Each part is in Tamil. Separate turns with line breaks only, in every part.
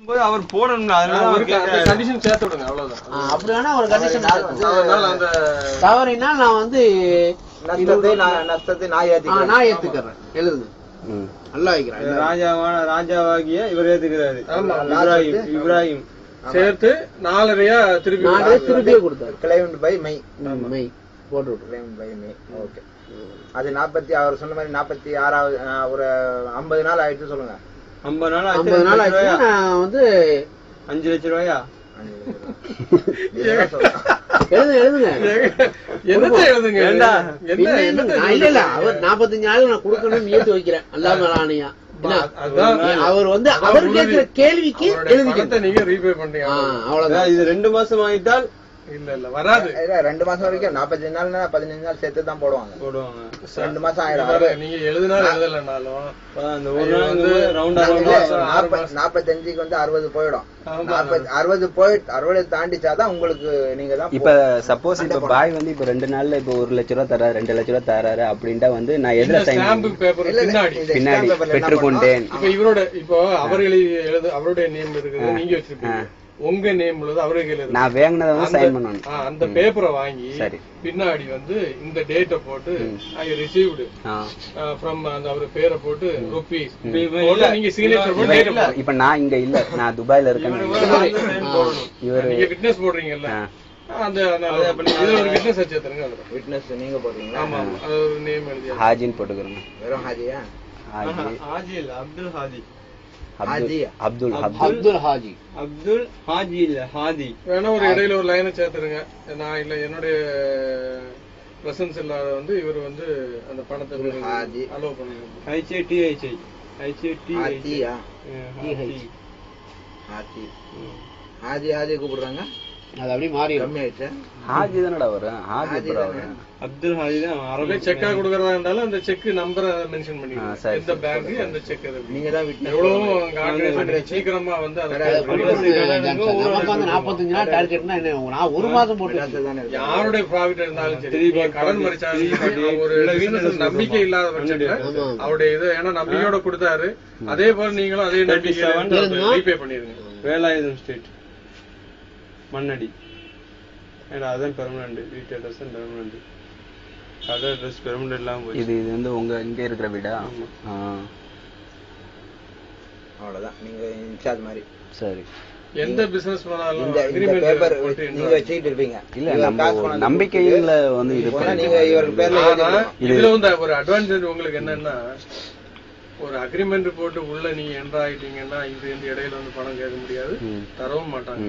அவர் போடணும், கண்டிஷன் சேர்த்து விடுங்க, அவ்வளவுதான்.
அப்படி வேணா ஒரு கண்டிஷன் தவறினா நான் வந்து நஷ்டத்தை நான் ஏத்துக்கிறேன். எழுதுங்க, நல்லா வைக்கிறேன்.
ராஜாவாகிய இவர் ஏத்துக்கிறாரு. இப்ராஹிம் சேர்த்து 4.5 திருப்பியே கொடுத்தாரு. கிளைண்ட் பை மை
போட்டு விட்டு
ஓகே. அது 40 அவர் சொன்ன மாதிரி 46வது ஒரு 50 நாள் ஆயிடுச்சு சொல்லுங்க.
50 நாள்
ஆயிடுச்சு. நான் வந்து
5 லட்சம் ரூபாயா?
எழுதுங்க எழுதுங்க. இல்ல அவர் 45 நாள் நான் கொடுக்கணும்னு ஏத்து வைக்கிறேன். அல்லாம ஆணையா அவர் வந்து அவர் கேட்கிற கேள்விக்கு எழுதிக்கிட்ட நீங்க ரீபே பண்றீங்க, அவ்வளவுதான்.
இது 2 மாசம் ஆயிட்டால்
இல்ல வராது. 2 மாசம் வரைக்கும் 45 நாள்னா 15 நாள் சேர்த்து தான் போடுவாங்க. 2 மாசம் ஆயிடும். நீங்க எழுதினாலும் எழுதலனாலும் 45க்கு வந்து 60 போயிடும். 60 தாண்டிச்சாதான் உங்களுக்கு நீங்க தான்.
இப்ப சப்போஸ் இப்ப பாய் வந்து இப்ப 2 நாள்ல இப்ப 1 லட்சம் ரூபாய் தராரு, 2 லட்சம் ரூபாய் தராரு அப்படின்ட்டா வந்து நான் எதுல பின்னாடி பெற்றுக்கொண்டேன்.
இப்ப இவரோட இப்போ அவர் எழுது அவருடைய நேம் இருக்குது, நீங்க வச்சிருப்பீங்க உங்க நேம் உள்ளது அவரே கையில.
நான் வேங்கனத வந்து சைன் பண்ணனும்.
அந்த பேப்பரை வாங்கி பின்னாடி வந்து இந்த டேட்டை போட்டு ஐ ரிசீவ்டு ஃப்ரம் அந்த அவர் பேரை போட்டு ரூபீஸ் நீங்க சிக்னேச்சர் போட்டு டேட் போடுங்க.
இப்ப நான் இங்க இல்ல, நான் துபாயில இருக்கேன்.
இவர் நீங்க விட்னஸ் போடுறீங்கல்ல, அந்த இதுல ஒரு விட்னஸ் வச்சு தருங்க.
விட்னஸ் நீங்க போடுறீங்களா?
ஆமா, அது ஒரு நேம் எழுதி
ஹாஜின் போட்டுக்கறேன்.
வெறும் ஹாஜியா?
ஹாஜி இல்ல, அப்துல் ஹாஜி.
அப்துல் ஹாஜி இல்ல ஹாதி.
வேணா ஒரு இடையில ஒரு லைனை சேர்த்துருங்க. நான் இல்ல என்னுடைய பிரசன்ஸ் இல்லாத வந்து இவர் வந்து அந்த பணத்தை அலோவ் பண்ணுங்க.
ஹாஜி கூப்பிடுறாங்க.
அது அப்படியே மாறி
கம்மியாயிடுச்சு.
ஹாஜி தானடா வரும். ஹாஜி
அப்துல் ஹாஜி தான். அரபி செக்கா கொடுக்கறதா இருந்தாலும் அந்த செக் நம்பரை மென்ஷன் பண்ணிடுங்க. எந்த பேங்க் அந்த செக்
நீங்க தான்
எவ்வளவு சீக்கிரமா வந்து
நமக்கு வந்து 45 நாள் டார்கெட்னா என்ன, நான் ஒரு மாதம் போட்டு
யாருடைய ப்ராஃபிட் இருந்தாலும் சரி, கடன் மறிச்சாலும் ஒரு நம்பிக்கை இல்லாத பட்சத்துல அவருடைய இது ஏன்னா நம்பிக்கையோட கொடுத்தாரு, அதே போல நீங்களும் அதே நம்பிக்கை ரீபே பண்ணிருங்க. வேலாயுதம் ஸ்ட்ரீட் மண்ணடி, அதான் பெர்மனன்ட். வீட்டு அட்ரஸ் பெர்மனன்ட், கடை அட்ரஸ் பெர்மனன்ட் எல்லாம் போய்
இது வந்து உங்க இங்க இருக்கிற வீடா?
அவ்வளவுதான், நீங்க இன்சார்ஜ் மாதிரி.
சரி,
எந்த பிசினஸ் பண்ணாலும்
இந்த பேப்பர் நீங்க வச்சிட்டு இருப்பீங்க.
இல்ல நம்ம நம்பிக்கையில வந்து இது
நீங்க இவர் பேர்ல
இதுல வந்து ஒரு அட்வான்டேஜ் உங்களுக்கு என்னன்னா, ஒரு அக்ரிமெண்ட் போட்டு உள்ள நீங்க என்டர் ஆயிட்டீங்கன்னா இது இடையில வந்து பணம் கேட்க முடியாது, தரவும் மாட்டாங்க.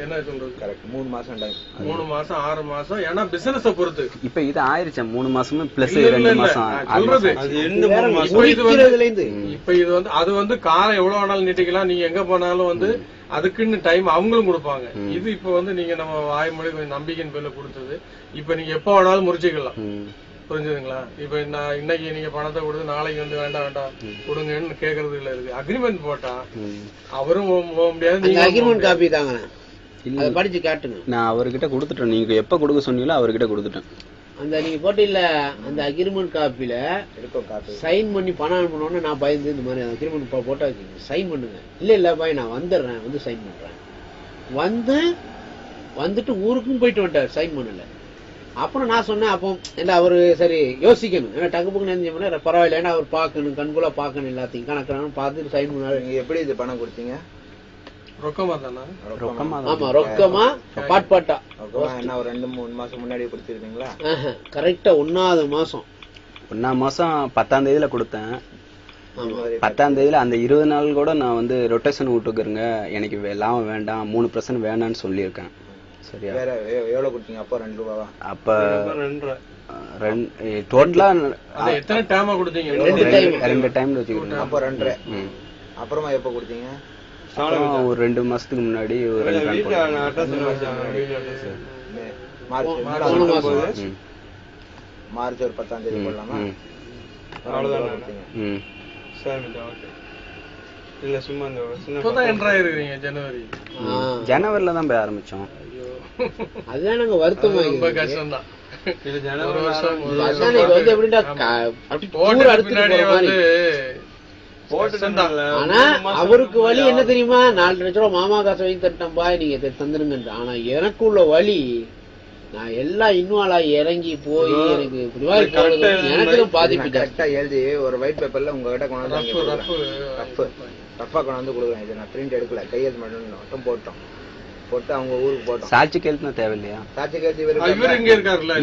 என்ன சொல்றது?
கரெக்ட். 3 மாசம்
3 மாசம் 6 மாசம், ஏன்னா பிசினஸ் பொறுத்து.
இப்ப இது ஆயிருச்சு 3 மாசமும் பிளஸ் 2 மாசம்
சொல்றது. இப்ப இது வந்து அது வந்து காலம் எவ்வளவு வேணாலும் நீட்டிக்கலாம், நீங்க எங்க போனாலும் வந்து அதுக்குன்னு டைம் அவங்களும் கொடுப்பாங்க. இது இப்ப வந்து நீங்க நம்ம வாய்மொழி கொஞ்சம் நம்பிக்கையின் பேர்ல கொடுத்தது. இப்ப நீங்க எப்ப வேணாலும் முறிச்சுக்கலாம். புரிஞ்சுதுங்களா? இப்ப நான் இன்னைக்கு நீங்க பணத்தை கொடுத்து நாளைக்கு வந்து வேண்டாம் கொடுங்கன்னு கேக்குறது இல்ல. இருக்கு அக்ரிமெண்ட் போட்டா அவரும் போக முடியாது.
நீங்க அக்ரிமெண்ட் காப்பி தாங்க, அதை படிச்சு காட்டுங்க.
நான் அவர்கிட்ட கொடுத்துட்டேன். நீங்க எப்ப கொடுக்க சொன்னீங்களோ அவர்கிட்ட கொடுத்துட்டேன்.
அந்த நீங்க போட்டு இல்ல அந்த அக்ரிமெண்ட் காப்பில சைன் பண்ணி பணம் அனுப்பணும்னு நான் பயந்து இந்த மாதிரி அக்ரிமெண்ட் போட்டா சைன் பண்ணுங்க. இல்ல பாய் நான் வந்துடுறேன், வந்து சைன் பண்றேன். வந்துட்டு ஊருக்கும் போயிட்டு வந்துட்டார், சைன் பண்ணல. அப்புறம் நான் சொன்னேன், அப்போ இல்ல அவரு சரி யோசிக்கணும், ஏன்னா டக்கு புக்கு நினைஞ்சோம்னா பரவாயில்ல, ஏன்னா அவர் பாக்கணும், கண்கூலா பாக்கணும், எல்லாத்தையும் கணக்கு பார்த்துட்டு சைன் பண்ணாரு.
நீங்க எப்படி இது பணம் கொடுத்தீங்க?
ரொக்கமா தானே?
ஆமா, ரொக்கமா பாட்பாட்டா.
என்ன ஒரு 2-3 மாசம் முன்னாடி கொடுத்துருக்கீங்களா?
கரெக்டா 1ஆவது மாசம்
10ஆம் தேதியில கொடுத்தேன். 10ஆம் தேதியில அந்த 20 நாள் கூட நான் வந்து ரொட்டேஷன் விட்டுக்கிறேங்க, எனக்கு லாபம் வேண்டாம், 3% வேண்டாம்னு சொல்லியிருக்கேன். சரியா?
வேற எவ்வளவு கொடுத்தீங்க அப்போ? 2 ரூபாவா?
அப்ப டோட்டலா
எத்தனை டைமா கொடுத்தீங்க?
2 டைம்ல வச்சுக்கிறேன்.
அப்போ 2.5. அப்புறமா எப்ப கொடுத்தீங்க?
ஒரு 2 மாசத்துக்கு முன்னாடி.
மார்ச் ஒரு 10ஆம் தேதி போடலாமா?
இல்ல சும்மா
ஜனவரில தான் போய் ஆரம்பிச்சோம்.
அதுதான் நாங்க வருத்தமா,
ரொம்ப கஷ்டம் தான்.
ஆனா அவருக்கு வழி என்ன தெரியுமா, 4 லட்சம் ரூபாய் மாமா காசு வாங்கி தட்டம்பா நீங்க தந்துருங்க. ஆனா எனக்கு உள்ள வழி, நான் எல்லாம் இன்வால்வ் ஆகி இறங்கி போய் எனக்கு எனக்கு பாதிப்பு.
கரெக்டா எழுதி ஒரு ஒயிட் பேப்பர்ல உங்ககிட்ட கொண்டாந்து ரஃபா கொண்டாந்து கொடுக்குறேன். இது நான் பிரிண்ட் எடுக்கல, கையெழுத்து மட்டும் போட்டோம். போட்டு அவங்க ஊருக்கு போட்டோம்.
சாட்சி கேள்வி தேவையில்லையா?
சாட்சி கேள்வி இவரு
இங்க இருக்காருல்ல,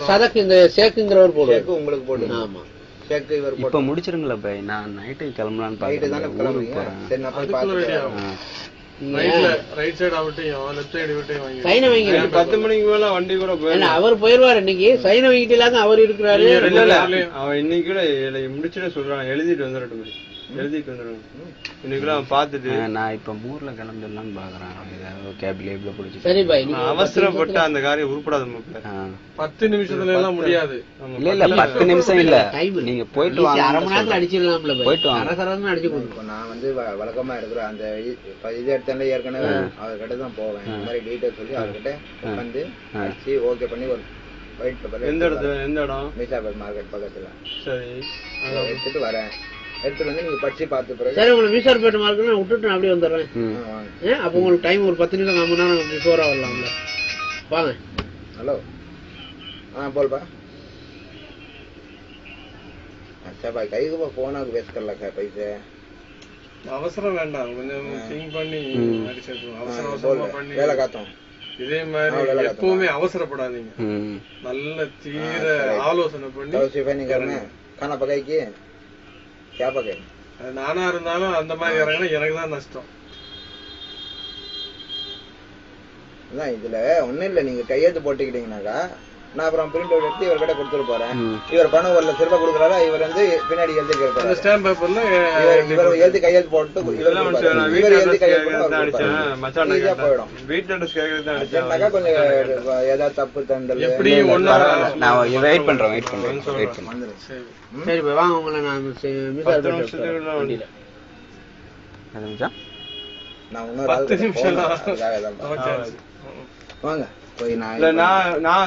சதக்கு இந்த சேக்குங்கிறவர் போடுவாரு,
உங்களுக்கு போட்டு.
ஆமா
சேக்கு இவர்
இப்ப முடிச்சிருங்களா பை? நான் நைட்டு கிளம்பலான்னு பாக்கிறேன். ஊருக்கு போறேன்.
சரி நான் போய் பாத்துக்கிறேன்.
ரைட் சைடு அவட்டையும் லெஃப்ட் சைடு விட்டையும் வாங்கி
சைனை வாங்கி
10 மணிக்கு மேல வண்டி கூட போயிடலாம்.
அவர் போயிருவாரு இன்னைக்கு. சைனை வாங்கிட்டு அவர் இருக்கிறாரு.
அவன் இன்னைக்கு கூட முடிச்சுட்டு சொல்றான், எழுதிட்டு வந்துடட்டும், எழுதிட்டு வந்துடும். இன்னைக்கு பாத்துட்டு
நான் இப்ப ஊர்ல கிளம்பிடலாம்னு பாக்குறேன். கேப்ல பிடிச்சி
சரி பாய்,
அவசரப்பட்டு அந்த காரியம் உருப்படாத.
10 நிமிஷத்துல எல்லாம் முடியாது.
இல்ல 10 நிமிஷம் இல்ல, நீங்க போயிட்டு வாங்க.
அரை மணி நேரத்துல அடிச்சிடலாம்ல,
போயிட்டு வாங்க.
அரசரன்னு அடிச்சு கொடுக்கும்.
நான் வந்து வழக்கமா இருக்கிற அந்த இது எடுத்தாலே ஏற்கனவே அவர்கிட்ட தான் போவேன். இந்த மாதிரி டீட்டெயில் சொல்லி அவர்கிட்ட வந்து அடிச்சு ஓகே பண்ணி ஒரு ஒயிட் பேப்பர்.
எந்த இடத்துல? எந்த இடம்?
மீசாபேட் மார்க்கெட் பக்கத்துல.
சரி,
எடுத்துட்டு வரேன். எடுத்துட்டு வந்து நீங்க படிச்சு பார்த்து பிறகு.
சரி, உங்களுக்கு மீசார்பேட் மார்க்கெட் நான் விட்டுட்டு அப்படியே வந்துடுறேன். அப்ப உங்களுக்கு டைம் ஒரு 10 நிமிஷம் 4 மணி நேரம் பிஃபோரா வரலாம்ல. வாங்க.
ஹலோ, बोलबा. अच्छा भाई कई को फोन आके वेस्ट कर लगा पैसे.
அவசரம் வேண்டாம், கொஞ்சம் திங்க் பண்ணி அடிச்சிடணும். அவசரமா பண்ணி
வேலை காத்தோம்.
இதே மாதிரி எப்பவுமே அவசரப்படாதீங்க. நல்ல தீர ஆலோசனை பண்ணி.
तो सिर्फ नहीं करना, खाना पकाई के क्या पकाई.
நானா இருந்தாலும் அந்த மாதிரி இறங்கினா எனக்கு தான் நஷ்டம்.
அதான் இதுல ஒண்ணும் இல்ல, நீங்க கையெழுத்து போட்டுக்கிட்டீங்கன்னாக்கா நான் அப்புறம் பிரிண்ட் அவுட் எடுத்து இவர்கிட்ட கொடுத்துட்டு போறேன். இவர் பணம் 1 லட்சம் ரூபாய் கொடுக்குறாரு, இவர் வந்து பின்னாடி எழுதி கேட்பாரு.
ஸ்டாம்ப் பேப்பர்ல
இவர் எழுதி கையெழுத்து போட்டு இவர் எழுதி கையெழுத்து போயிடும்.
வீட்டு அட்ரஸ்
கேட்கறதுனாக்கா கொஞ்சம் ஏதாவது தப்பு தண்டல்
எப்படி ஒண்ணா
நான் வெயிட் பண்றேன்.
சரி வாங்க, உங்களை நான்
நான் இன்னொரு 10 நிமிஷம்
வாங்க
போய் நான்